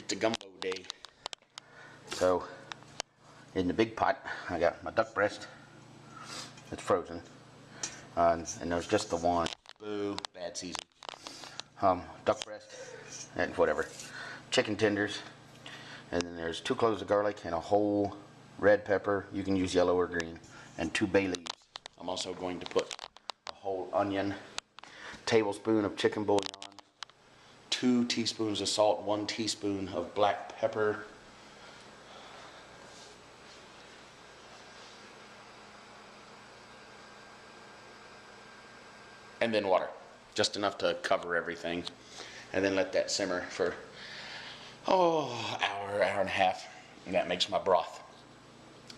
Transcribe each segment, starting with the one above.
It's a gumbo day. So, in the big pot, I got my duck breast. It's frozen. And there's just the one. Boo, bad season. Duck breast, and whatever. Chicken tenders. And then there's 2 cloves of garlic and a whole red pepper. You can use yellow or green. And 2 bay leaves. I'm also going to put a whole onion, tablespoon of chicken bouillon, 2 teaspoons of salt, 1 teaspoon of black pepper, and then water, just enough to cover everything, and then let that simmer for hour and a half, and that makes my broth.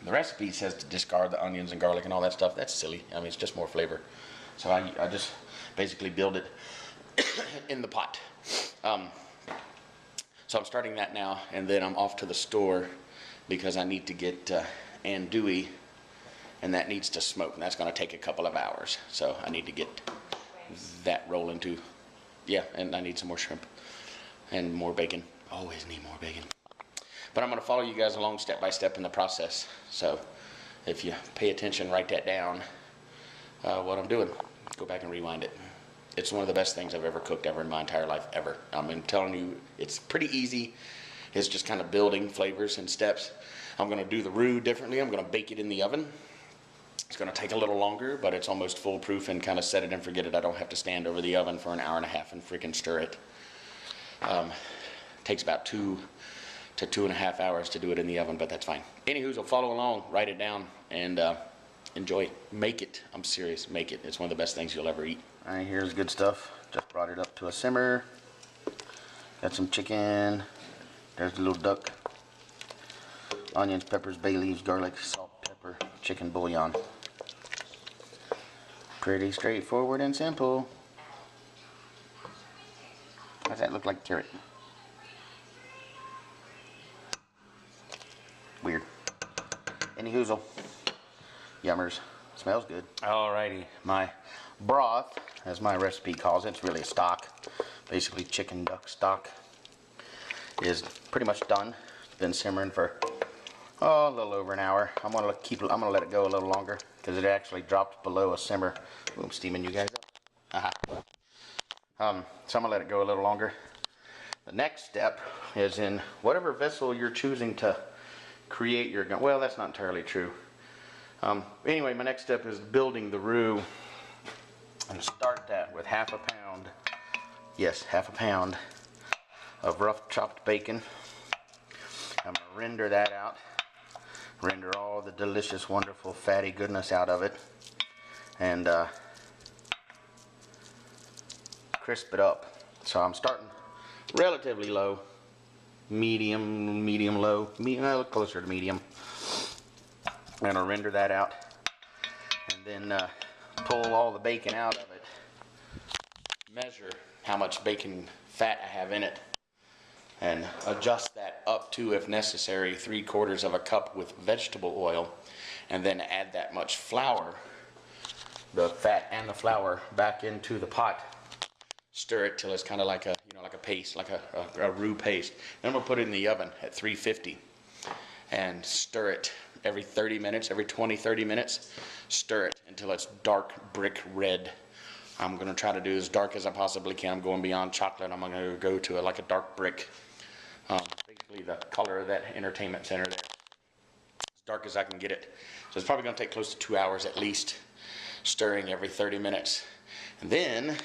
The recipe says to discard the onions and garlic and all that stuff. That's silly. I mean, it's just more flavor. So I just basically build it in the pot. So I'm starting that now, and then I'm off to the store because I need to get andouille, and that needs to smoke, and that's going to take a couple of hours. So I need to get that rolling too. Yeah, and I need some more shrimp and more bacon. Always need more bacon. But I'm going to follow you guys along step by step in the process. So if you pay attention, write that down, what I'm doing. Go back and rewind it. It's one of the best things I've ever cooked ever in my entire life, ever. I'm telling you, it's pretty easy. It's just kind of building flavors and steps. I'm going to do the roux differently. I'm going to bake it in the oven. It's going to take a little longer, but it's almost foolproof, and kind of set it and forget it. I don't have to stand over the oven for an hour and a half and freaking stir it. Takes about 2 to 2.5 hours to do it in the oven, but that's fine. Anywho, so follow along, write it down, and enjoy it. Make it. I'm serious. Make it. It's one of the best things you'll ever eat. All right, here's good stuff. Just brought it up to a simmer. Got some chicken. There's the little duck. Onions, peppers, bay leaves, garlic, salt, pepper, chicken bouillon. Pretty straightforward and simple. Does that look like carrot? Weird. Any hoozle. Yummers. Smells good. Alrighty. My broth, as my recipe calls it, it's really a stock. Basically chicken duck stock. Is pretty much done. It's been simmering for a little over an hour. I'm gonna let it go a little longer because it actually dropped below a simmer. Ooh, I'm steaming you guys up. So I'm gonna let it go a little longer. The next step is in whatever vessel you're choosing to create your, well, that's not entirely true. Anyway, my next step is building the roux. I'm gonna start that with half a pound. Yes, half a pound of rough chopped bacon. I'm gonna render that out. Render all the delicious, wonderful, fatty goodness out of it, and crisp it up. So I'm starting relatively low, medium low, closer to medium. I'm gonna render that out, and then pull all the bacon out of it. Measure how much bacon fat I have in it, and adjust that up to, if necessary, 3/4 of a cup with vegetable oil, and then add that much flour, the fat and the flour, back into the pot. Stir it till it's kind of like a, like a paste, like a roux paste. Then we'll put it in the oven at 350 and stir it every 30 minutes, every 20-30 minutes. Stir it until it's dark brick red. I'm going to try to do as dark as I possibly can. I'm going beyond chocolate. I'm going to go to like a dark brick. Basically the color of that entertainment center there. As dark as I can get it. So it's probably going to take close to 2 hours at least, stirring every 30 minutes. And then,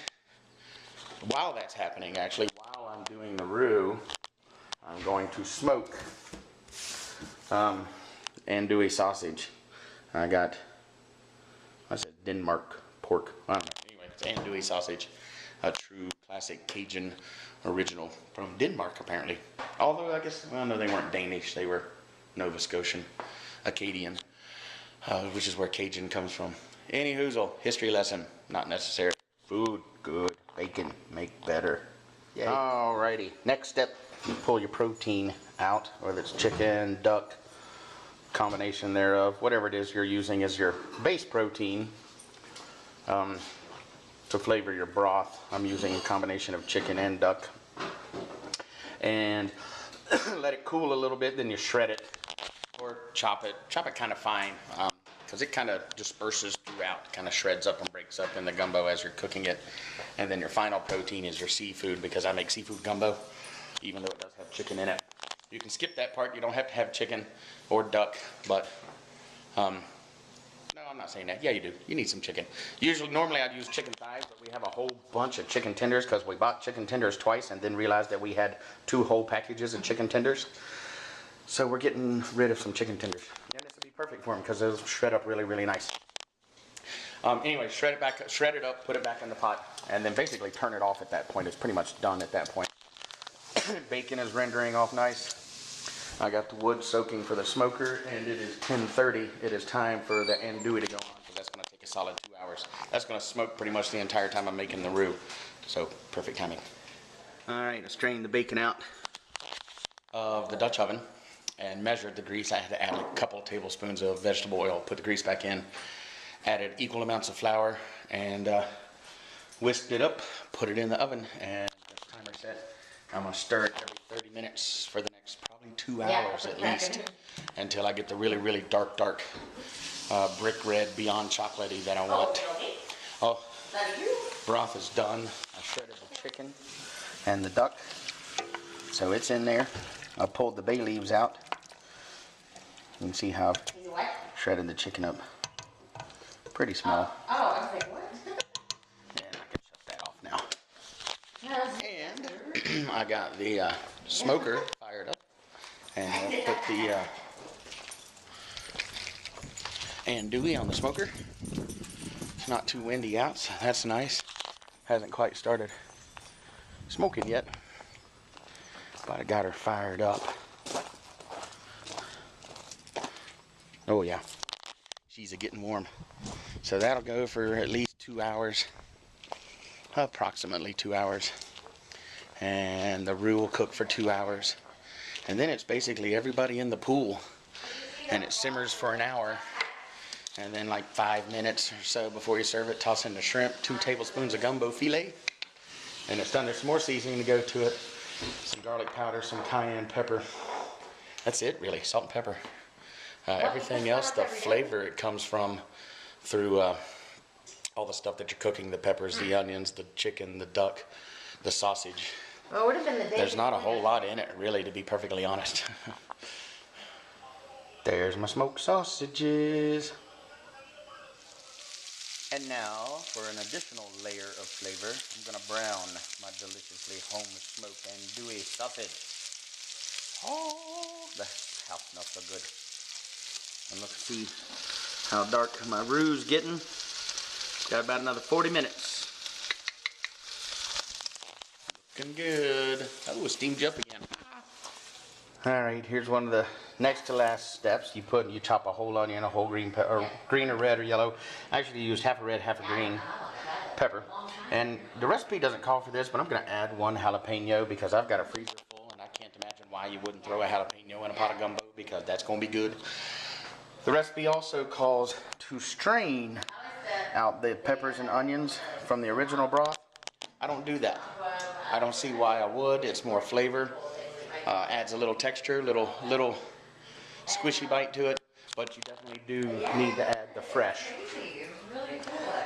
while that's happening, actually, while I'm doing the roux, I'm going to smoke andouille sausage. I got, I said Denmark pork. I don't know. Anyway, it's andouille sausage. A true classic Cajun original from Denmark, apparently. Although I guess, well, no, they weren't Danish. They were Nova Scotian, Acadian, which is where Cajun comes from. Any hoozle, history lesson, not necessary. Food, good. Bacon, make better. Yay. Alrighty, next step, you pull your protein out, whether it's chicken, duck, combination thereof, whatever it is you're using as your base protein. To flavor your broth, I'm using a combination of chicken and duck. And let it cool a little bit, then you shred it or chop it kind of fine, because it kind of disperses throughout, kind of shreds up and breaks up in the gumbo as you're cooking it. And then your final protein is your seafood, because I make seafood gumbo, even though it does have chicken in it. You can skip that part. You don't have to have chicken or duck, but no, I'm not saying that. Yeah, you do. You need some chicken. Normally I'd use chicken thighs, but we have a whole bunch of chicken tenders because we bought chicken tenders twice and then realized that we had 2 whole packages of chicken tenders. So we're getting rid of some chicken tenders. And this would be perfect for them because those shred up really, really nice. Anyway, shred it up, put it back in the pot, and then basically turn it off at that point. It's pretty much done at that point. Bacon is rendering off nice. I got the wood soaking for the smoker, and it is 10:30. It is time for the andouille to go on, because that's going to take a solid 2 hours. That's going to smoke pretty much the entire time I'm making the roux. So, perfect timing. Alright, I strained the bacon out of the Dutch oven and measured the grease. I had to add like a couple of tablespoons of vegetable oil, put the grease back in, added equal amounts of flour, and whisked it up, put it in the oven, and the timer set. I'm going to stir it every 30 minutes for the next probably 2 hours at least, until I get the really, really dark brick red beyond chocolatey that I want. Oh, broth is done. I shredded the chicken and the duck, so it's in there. I pulled the bay leaves out. You can see how I've shredded the chicken up. Pretty small. Oh, I was like, what? And I can shut that off now. And I got the smoker fired up, and I put the andouille on the smoker. It's not too windy out, so that's nice. Hasn't quite started smoking yet, but I got her fired up. Oh yeah, she's getting warm. So that'll go for at least 2 hours, approximately 2 hours. And the roux will cook for 2 hours. And then it's basically everybody in the pool. And it simmers for an hour. And then like 5 minutes or so before you serve it, toss in the shrimp, 2 tablespoons of gumbo filet. And it's done. There's some more seasoning to go to it. Some garlic powder, some cayenne pepper. That's it really, salt and pepper. Everything else, the flavor it comes from through all the stuff that you're cooking, the peppers, the onions, the chicken, the duck, the sausage. Well, it would have been the day. There's not a whole lot in it, really, to be perfectly honest. There's my smoked sausages. And now, for an additional layer of flavor, I'm going to brown my deliciously home-smoked andouille sausage. Oh, the house smells so good. And let's see how dark my roux's getting. Got about another 40 minutes. Looking good. Oh, steamed up again. Alright, here's one of the next to last steps. You chop a whole onion, a whole green pepper, or green or red or yellow. I actually used half a red, half a green pepper. And the recipe doesn't call for this, but I'm going to add 1 jalapeno because I've got a freezer full, and I can't imagine why you wouldn't throw a jalapeno in a pot of gumbo, because that's going to be good. The recipe also calls to strain out the peppers and onions from the original broth. I don't do that. I don't see why I would. It's more flavor. Adds a little texture, little squishy bite to it, but you definitely do need to add the fresh.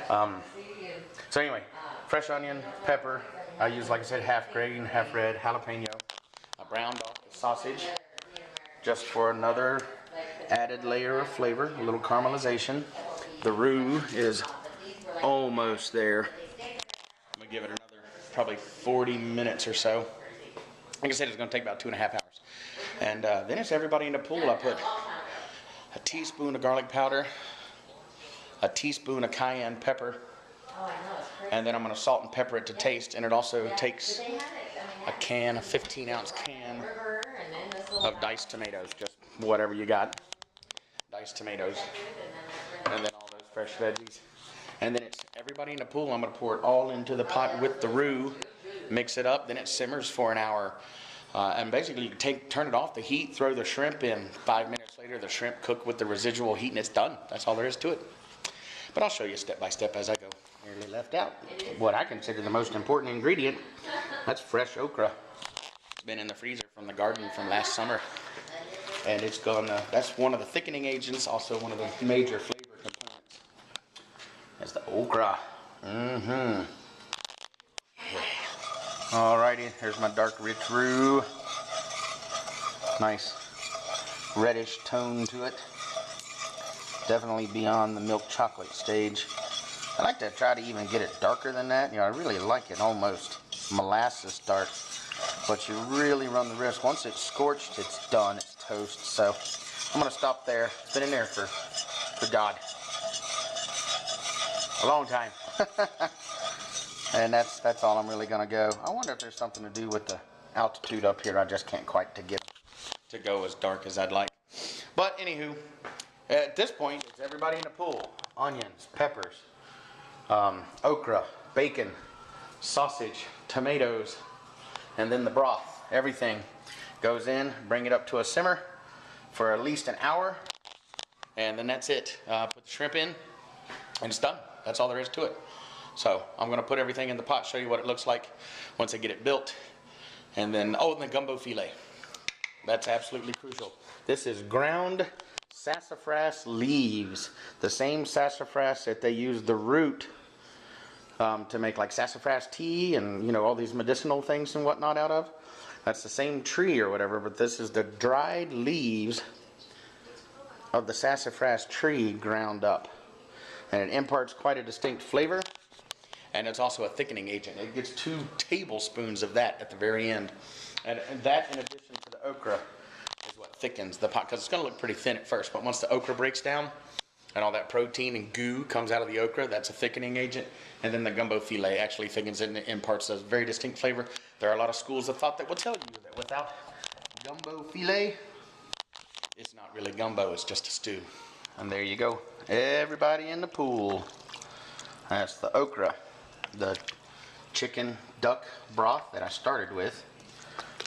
So anyway, fresh onion, pepper. I use, like I said, half green, half red, jalapeno. I browned off the sausage just for another added layer of flavor, a little caramelization. The roux is almost there. I'm gonna give it another probably 40 minutes or so. Like I said, it's going to take about 2.5 hours. And then it's everybody in the pool. I put a teaspoon of garlic powder, a teaspoon of cayenne pepper, and then I'm going to salt and pepper it to taste. And it also takes a 15-ounce can of diced tomatoes, just whatever you got. Diced tomatoes. And then all those fresh veggies. And then it's everybody in the pool. I'm going to pour it all into the pot with the roux. Mix it up, then it simmers for an hour. And basically you turn it off the heat, throw the shrimp in. 5 minutes later, the shrimp cook with the residual heat, and it's done. That's all there is to it. But I'll show you step by step as I go. Nearly left out what I consider the most important ingredient. That's fresh okra. It's been in the freezer for from the garden from last summer. And it's gonna, that's one of the thickening agents, also one of the major flavor components. That's the okra. Alrighty, here's my dark rich roux. Nice reddish tone to it. Definitely beyond the milk chocolate stage. I like to try to even get it darker than that. You know, I really like it almost molasses dark. But you really run the risk. Once it's scorched, it's done. It's toast. So I'm going to stop there. It's been in there for God, a long time. And that's all I'm really going to go. I wonder if there's something to do with the altitude up here. I just can't quite to get to go as dark as I'd like. But anywho, at this point, it's everybody in the pool. Onions, peppers, okra, bacon, sausage, tomatoes, and then the broth. Everything goes in, bring it up to a simmer for at least an hour, and then that's it. Put the shrimp in, and it's done. That's all there is to it. So I'm going to put everything in the pot, show you what it looks like once I get it built. And then, oh, and the gumbo filet. That's absolutely crucial. This is ground sassafras leaves. The same sassafras that they use the root to make like sassafras tea and, you know, all these medicinal things and whatnot out of. That's the same tree or whatever, but this is the dried leaves of the sassafras tree ground up. And it imparts quite a distinct flavor. And it's also a thickening agent. It gets 2 tablespoons of that at the very end. And that, in addition to the okra, is what thickens the pot. Because it's going to look pretty thin at first, but once the okra breaks down and all that protein and goo comes out of the okra, that's a thickening agent. And then the gumbo filet actually thickens it and imparts a very distinct flavor. There are a lot of schools of thought that will tell you that without gumbo filet, it's not really gumbo, it's just a stew. And there you go. Everybody in the pool. That's the okra, the chicken duck broth that I started with,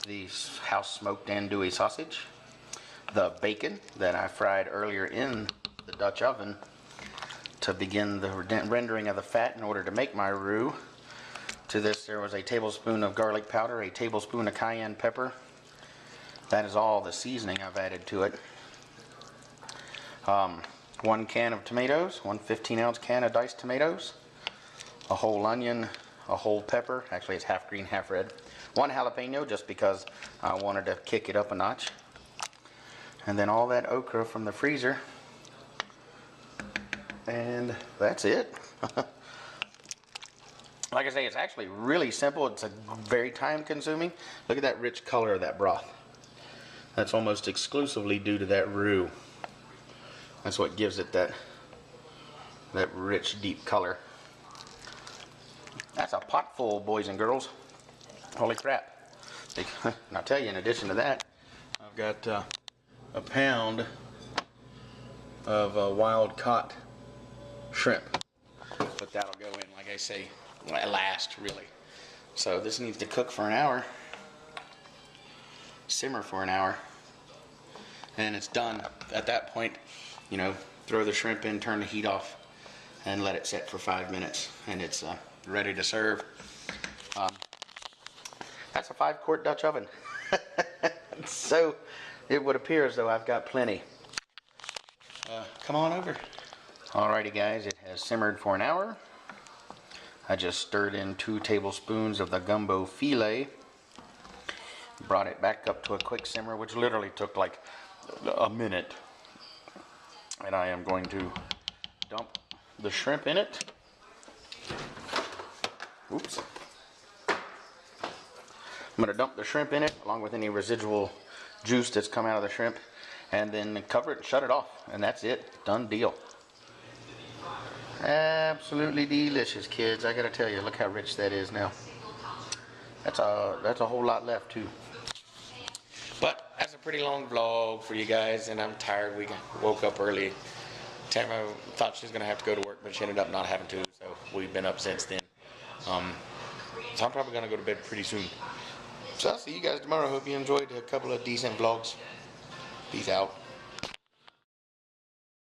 the house smoked andouille sausage, the bacon that I fried earlier in the Dutch oven to begin the rendering of the fat in order to make my roux. To this there was a tablespoon of garlic powder, a tablespoon of cayenne pepper. That is all the seasoning I've added to it. 1 can of tomatoes, 1 15-ounce can of diced tomatoes, a whole onion, a whole pepper, actually it's half green, half red, 1 jalapeno just because I wanted to kick it up a notch, and then all that okra from the freezer, and that's it. Like I say, it's actually really simple. It's a very time consuming. Look at that rich color of that broth. That's almost exclusively due to that roux. That's what gives it that rich, deep color. That's a pot full, boys and girls. Holy crap. And I'll tell you, in addition to that, I've got a pound of wild caught shrimp. But that'll go in, like I say, last, really. So this needs to cook for an hour. Simmer for an hour. And it's done. At that point, you know, throw the shrimp in, turn the heat off, and let it set for 5 minutes, and it's ready to serve. That's a 5-quart Dutch oven. So it would appear as though I've got plenty. Come on over. Alrighty guys, it has simmered for an hour. I just stirred in 2 tablespoons of the gumbo filet. Brought it back up to a quick simmer, which literally took like a minute. And I am going to dump the shrimp in it. Oops. I'm going to dump the shrimp in it along with any residual juice that's come out of the shrimp, and then cover it and shut it off, and that's it. Done deal. Absolutely delicious, kids. I gotta tell you, look how rich that is now. That's a whole lot left too. But that's a pretty long vlog for you guys, and I'm tired. We woke up early. Tamara thought she was gonna have to go to work, but she ended up not having to, so we've been up since then. So I'm probably gonna go to bed pretty soon. So I'll see you guys tomorrow. Hope you enjoyed a couple of decent vlogs. Peace out.